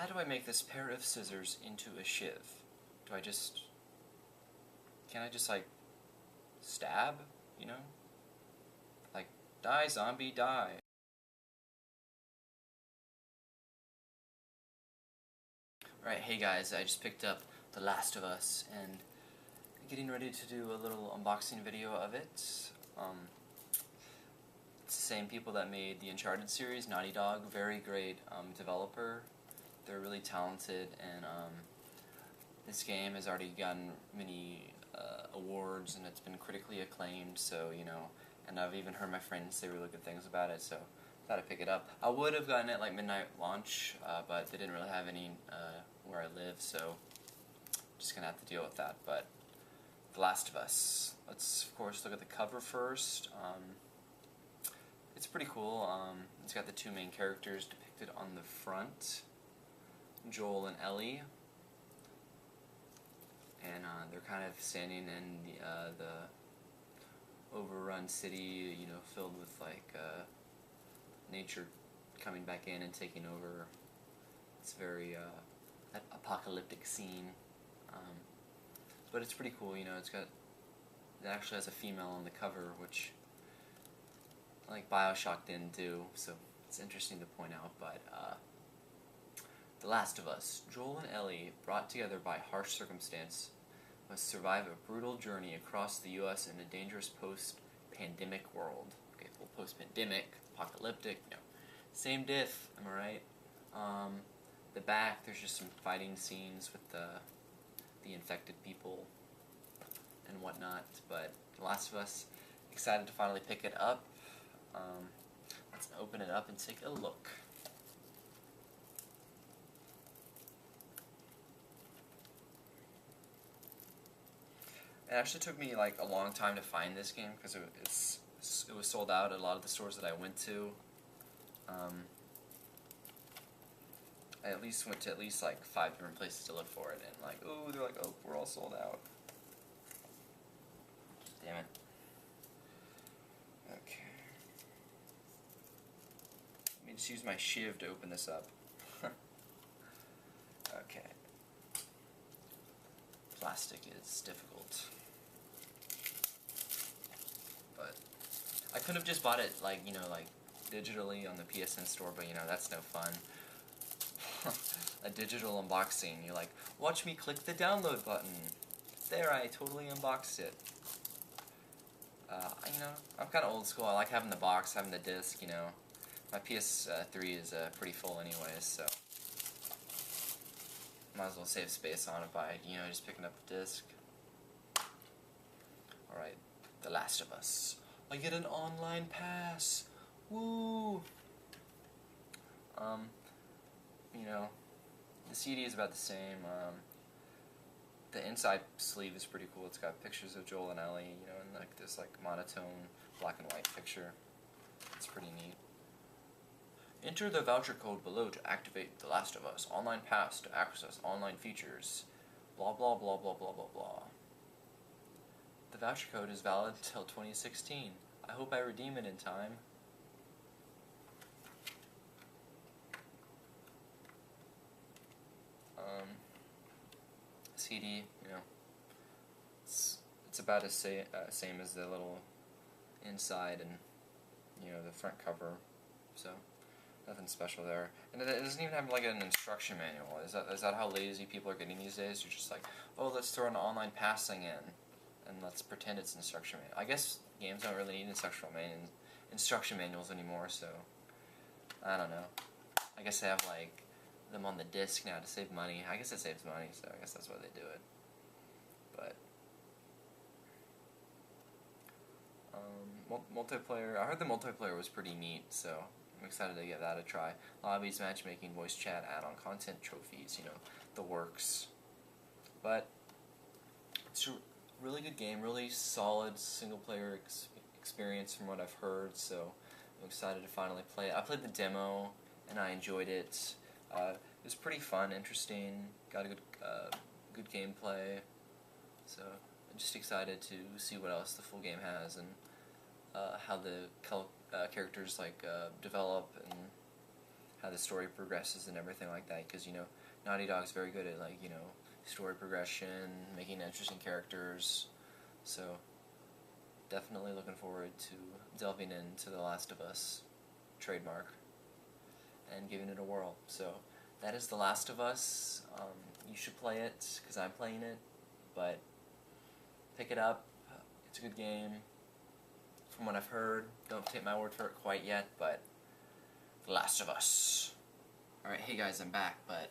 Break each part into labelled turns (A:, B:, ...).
A: How do I make this pair of scissors into a shiv? Do I just... Can I just, like, stab? You know? Like, die, zombie, die. Alright, hey guys, I just picked up The Last of Us, and getting ready to do a little unboxing video of it. It's the same people that made the Uncharted series, Naughty Dog, very great developer. They're really talented, and this game has already gotten many awards, and it's been critically acclaimed, so, you know, and I've even heard my friends say really good things about it, so I thought I'd pick it up. I would have gotten it like midnight launch, but they didn't really have any where I live, so just gonna have to deal with that. But The Last of Us. Let's, of course, look at the cover first. It's pretty cool. It's got the two main characters depicted on the front, Joel and Ellie, and they're kind of standing in the overrun city, you know, filled with like nature coming back in and taking over. It's very apocalyptic scene, but it's pretty cool. You know, it actually has a female on the cover, which like BioShock didn't do, so it's interesting to point out. But The Last of Us. Joel and Ellie, brought together by harsh circumstance, must survive a brutal journey across the U.S. in a dangerous post-pandemic world. Okay, well, post-pandemic, apocalyptic, no. Same diff, am I right? The back, there's just some fighting scenes with the infected people and whatnot, but The Last of Us, excited to finally pick it up. Let's open it up and take a look. It actually took me like a long time to find this game because it was sold out at a lot of the stores that I went to. I at least went to at least like 5 different places to look for it, and like, oh, they're like, oh, we're all sold out. Damn it. Okay. Let me just use my shiv to open this up. Okay. Plastic is difficult. But I could have just bought it like, you know, like digitally on the PSN store, but you know, that's no fun. A digital unboxing, you're like, watch me click the download button. There, I totally unboxed it. You know, I'm kind of old school. I like having the box, having the disc, you know. My PS3 is pretty full anyways, so might as well save space on it by, you know, just picking up the disc. Alright, The Last of Us. I get an online pass! Woo! You know, the CD is about the same. The inside sleeve is pretty cool. It's got pictures of Joel and Ellie, you know, and like this like monotone black and white picture. It's pretty neat. Enter the voucher code below to activate The Last of Us online pass to access online features. Blah blah blah blah blah blah blah. The voucher code is valid until 2016. I hope I redeem it in time. CD, you know, it's about as same as the little inside and, you know, the front cover, so nothing special there. And it doesn't even have like an instruction manual. Is that how lazy people are getting these days? You're just like, oh, let's throw an online passing in and let's pretend it's an instruction manual. I guess games don't really need instruction manuals anymore, so I don't know. I guess they have like them on the disc now to save money. I guess it saves money, so I guess that's why they do it. But multiplayer, I heard the multiplayer was pretty neat, so I'm excited to give that a try. Lobbies, matchmaking, voice chat, add-on content, trophies, you know, the works. But it's a really good game, really solid single-player experience from what I've heard, so I'm excited to finally play it. I played the demo, and I enjoyed it. It was pretty fun, interesting, got a good gameplay, so I'm just excited to see what else the full game has, and how the characters like develop, and how the story progresses and everything like that, because, you know, Naughty Dog's very good at, like, you know, story progression, making interesting characters, so definitely looking forward to delving into The Last of Us trademark and giving it a whirl. So that is The Last of Us. You should play it, because I'm playing it, but pick it up. It's a good game. From what I've heard, don't take my word for it quite yet, but The Last of Us. Alright, hey guys, I'm back, but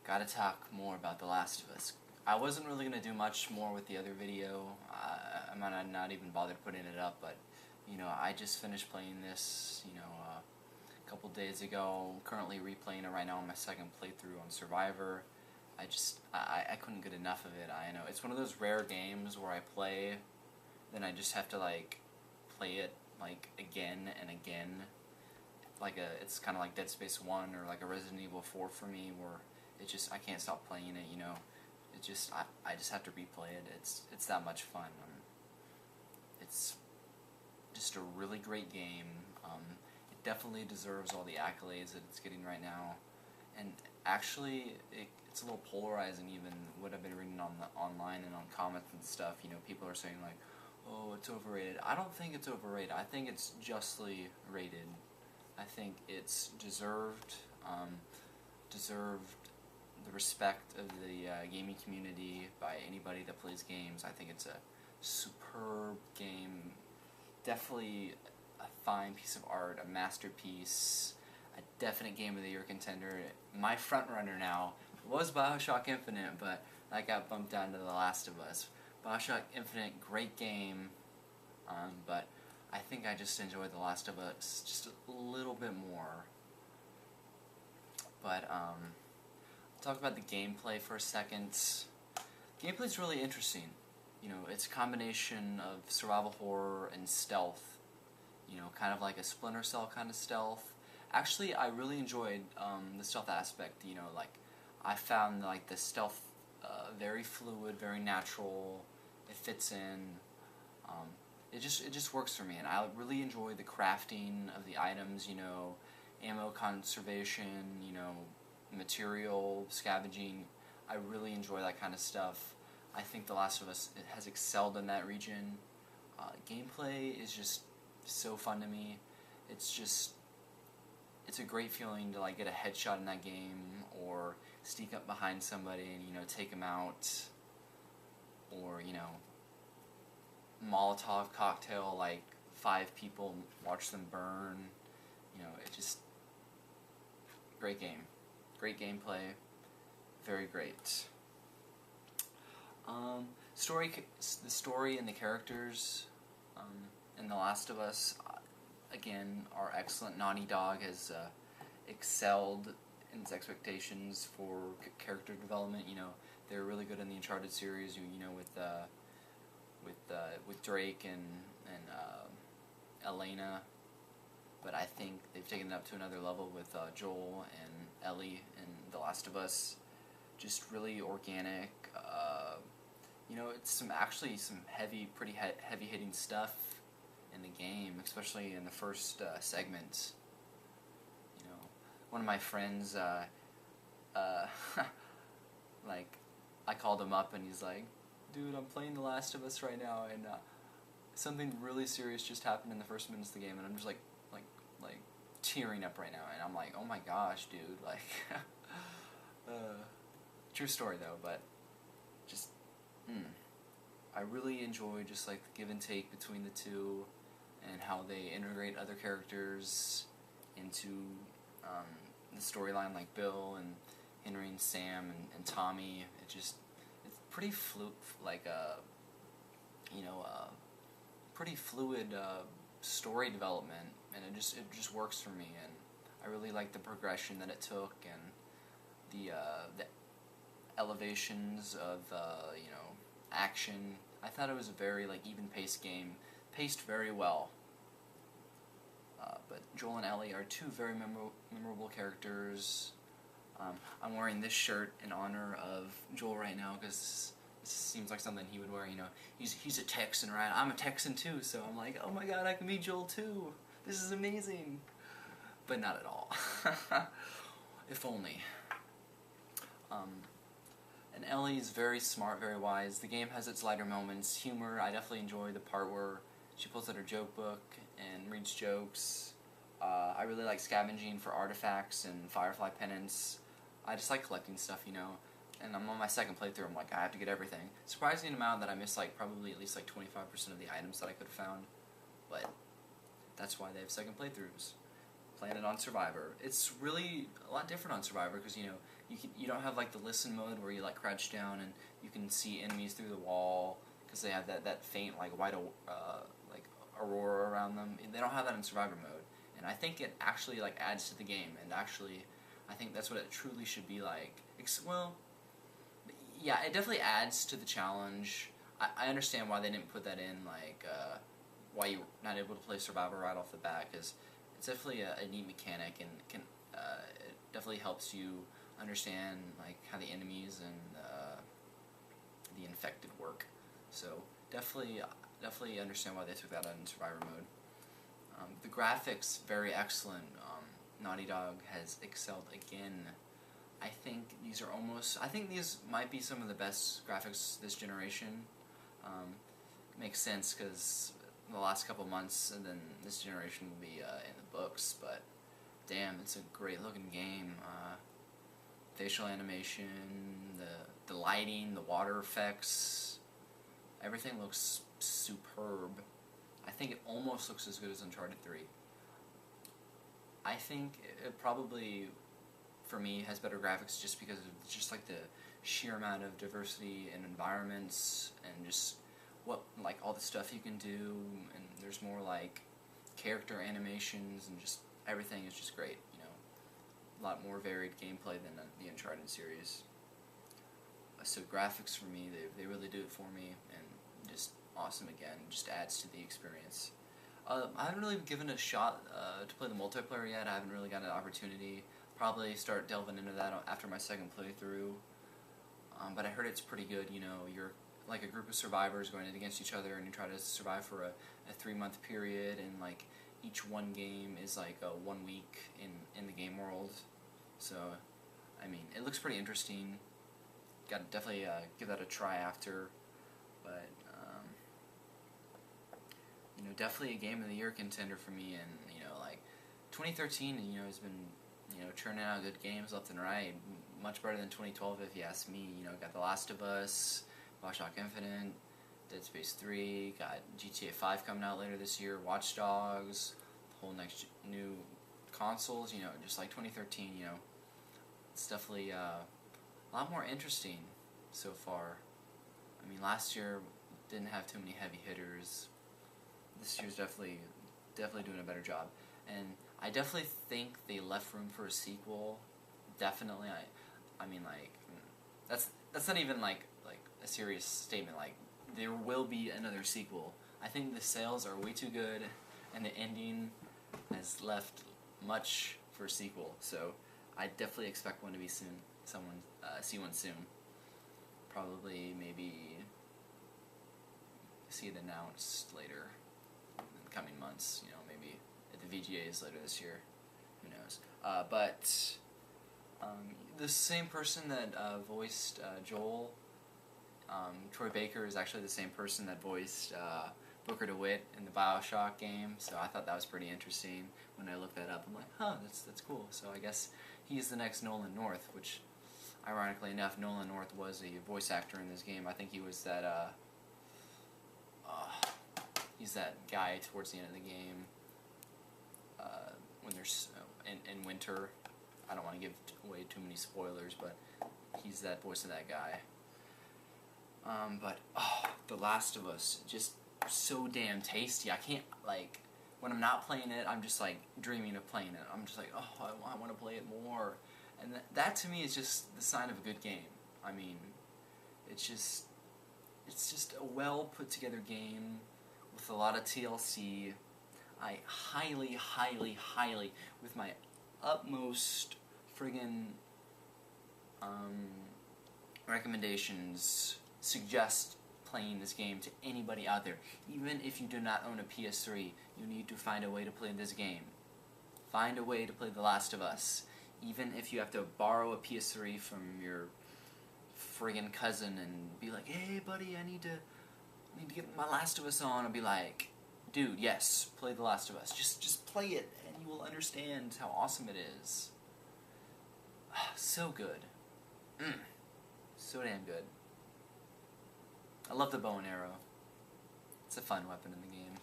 A: gotta talk more about The Last of Us. I wasn't really going to do much more with the other video. I might not even bother putting it up, but, you know, I just finished playing this, you know, a couple days ago. I'm currently replaying it right now on my second playthrough on Survivor. I couldn't get enough of it. I know it's one of those rare games where I play, then I just have to, like, play it, like, again and again. It's kind of like Dead Space 1 or like a Resident Evil 4 for me, where I can't stop playing it, you know. I just have to replay it. It's that much fun. It's just a really great game. It definitely deserves all the accolades that it's getting right now. And actually, it's a little polarizing, even what I've been reading online and on comments and stuff. You know, people are saying like, "Oh, it's overrated." I don't think it's overrated. I think it's justly rated. I think it's deserved the respect of the gaming community by anybody that plays games. I think it's a superb game, definitely a fine piece of art, a masterpiece, a definite Game of the Year contender. My front runner now was BioShock Infinite, but that got bumped down to The Last of Us. BioShock Infinite, great game, but I think I just enjoyed The Last of Us just a little bit more. But talk about the gameplay for a second. Gameplay's really interesting. You know, it's a combination of survival horror and stealth. You know, kind of like a Splinter Cell kind of stealth. Actually, I really enjoyed the stealth aspect. You know, like, I found like the stealth very fluid, very natural. It fits in. It just works for me, and I really enjoy the crafting of the items. You know, ammo conservation. You know, material scavenging. I really enjoy that kind of stuff. I think The Last of Us has excelled in that region. Gameplay is just so fun to me. It's a great feeling to like get a headshot in that game, or sneak up behind somebody and, you know, take them out, or, you know, Molotov cocktail like 5 people, watch them burn. You know, great game. Great gameplay, very great. The story and the characters in The Last of Us, again, are excellent. Naughty Dog has excelled in its expectations for character development. You know, they're really good in the Uncharted series. You know, with Drake and Elena. But I think they've taken it up to another level with Joel and Ellie in The Last of Us. Just really organic. You know, it's some pretty heavy-hitting stuff in the game, especially in the first segment. You know, one of my friends, like, I called him up and he's like, "Dude, I'm playing The Last of Us right now, and something really serious just happened in the first minutes of the game," and I'm just like tearing up right now, and I'm like, "Oh my gosh, dude!" Like, true story though, but just, I really enjoy just like the give and take between the two, and how they integrate other characters into the storyline, like Bill and Henry and Sam and Tommy. It's pretty pretty fluid story development, and it just works for me, and I really like the progression that it took, and the elevations of you know, action. I thought it was a very like even paced game, paced very well. But Joel and Ellie are two very memorable characters. I'm wearing this shirt in honor of Joel right now, because this seems like something he would wear. You know, he's a Texan, right? I'm a Texan too, so I'm like, oh my god, I can be Joel too. This is amazing. but not at all. If only. And Ellie is very smart, very wise. The game has its lighter moments. Humor, I definitely enjoy the part where she pulls out her joke book and reads jokes. I really like scavenging for artifacts and Firefly pennants. I just like collecting stuff, you know. And I'm on my second playthrough, I'm like, I have to get everything. Surprising amount that I missed like probably at least like 25% of the items that I could have found. But that's why they have second playthroughs. Playing it on Survivor. It's really a lot different on Survivor because, you know, you don't have like the listen mode where you like crouch down and you can see enemies through the wall because they have that faint like white like aurora around them. They don't have that in Survivor mode, and I think it actually like adds to the game. And actually, I think that's what it truly should be like. Well, yeah, it definitely adds to the challenge. I understand why they didn't put that in, like why you're not able to play Survivor right off the bat, because it's definitely a neat mechanic and it definitely helps you understand like how the enemies and the infected work. So definitely understand why they took that out in Survivor mode. The graphics, very excellent. Naughty Dog has excelled again. I think these might be some of the best graphics this generation. Makes sense because the last couple months and then this generation will be in the books, but damn, it's a great looking game. Facial animation, the lighting, the water effects, everything looks superb. I think it almost looks as good as Uncharted 3. I think it probably, for me, has better graphics just because of just like the sheer amount of diversity in environments and just what, like, all the stuff you can do, and there's more like character animations and just everything is just great, you know. A lot more varied gameplay than the Uncharted series. So graphics for me, they really do it for me, and just awesome again, just adds to the experience. I haven't really given a shot to play the multiplayer yet. I haven't really gotten an opportunity. Probably start delving into that after my second playthrough. But I heard it's pretty good. You know, you're like a group of survivors going in against each other, and you try to survive for a 3-month period, and like each one game is like 1 week in the game world. So, I mean, it looks pretty interesting. Got to definitely give that a try after, but you know, definitely a Game of the Year contender for me. And you know, like 2013, you know, has been, you know, churning out good games left and right. Much better than 2012, if you ask me. You know, got The Last of Us, Bioshock Infinite, Dead Space 3, got GTA 5 coming out later this year, Watch Dogs, the whole next new consoles. You know, just like 2013. You know, it's definitely a lot more interesting so far. I mean, last year didn't have too many heavy hitters. This year's definitely doing a better job, and I definitely think they left room for a sequel. Definitely, I mean, like, that's not even like a serious statement. Like, there will be another sequel. I think the sales are way too good, and the ending has left much for a sequel. So I definitely expect one to be soon. See one soon. Probably maybe see it announced later in the coming months. You know, maybe at the VGAs later this year. Who knows? But the same person that voiced Joel, Troy Baker, is actually the same person that voiced Booker DeWitt in the Bioshock game. So I thought that was pretty interesting. When I looked that up, I'm like, huh, that's cool. So I guess he's the next Nolan North, which, ironically enough, Nolan North was a voice actor in this game. I think he was that he's that guy towards the end of the game when there's in winter. I don't want to give away too many spoilers, but he's that voice of that guy. But The Last of Us, just so damn tasty. I can't, like, when I'm not playing it, I'm just like dreaming of playing it. I'm just like, oh, I want to play it more. And that to me is just the sign of a good game. I mean, it's just a well put together game with a lot of TLC. I highly, with my utmost friggin' recommendations, suggest playing this game to anybody out there. Even if you do not own a PS3, you need to find a way to play this game. Find a way to play The Last of Us. Even if you have to borrow a PS3 from your friggin' cousin and be like, hey buddy, I need to get my Last of Us on. I'll be like, dude, yes, play The Last of Us. Just play it and you will understand how awesome it is. So good. So damn good. I love the bow and arrow. It's a fun weapon in the game.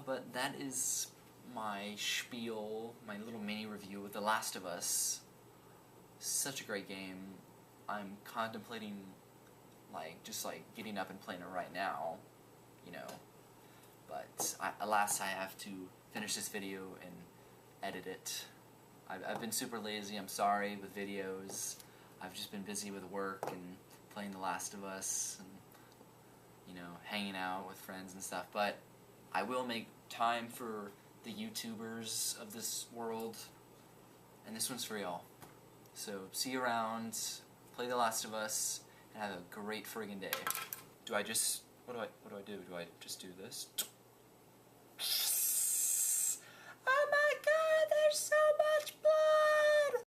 A: But that is my spiel, my little mini review with The Last of Us. Such a great game. I'm contemplating, just getting up and playing it right now, you know. But alas, I have to finish this video and edit it. I've been super lazy, I'm sorry, with videos. I've just been busy with work and playing The Last of Us and, you know, hanging out with friends and stuff. But I will make time for the YouTubers of this world, and this one's for y'all. So see you around, play The Last of Us, and have a great friggin' day. What do I do? Do I just do this?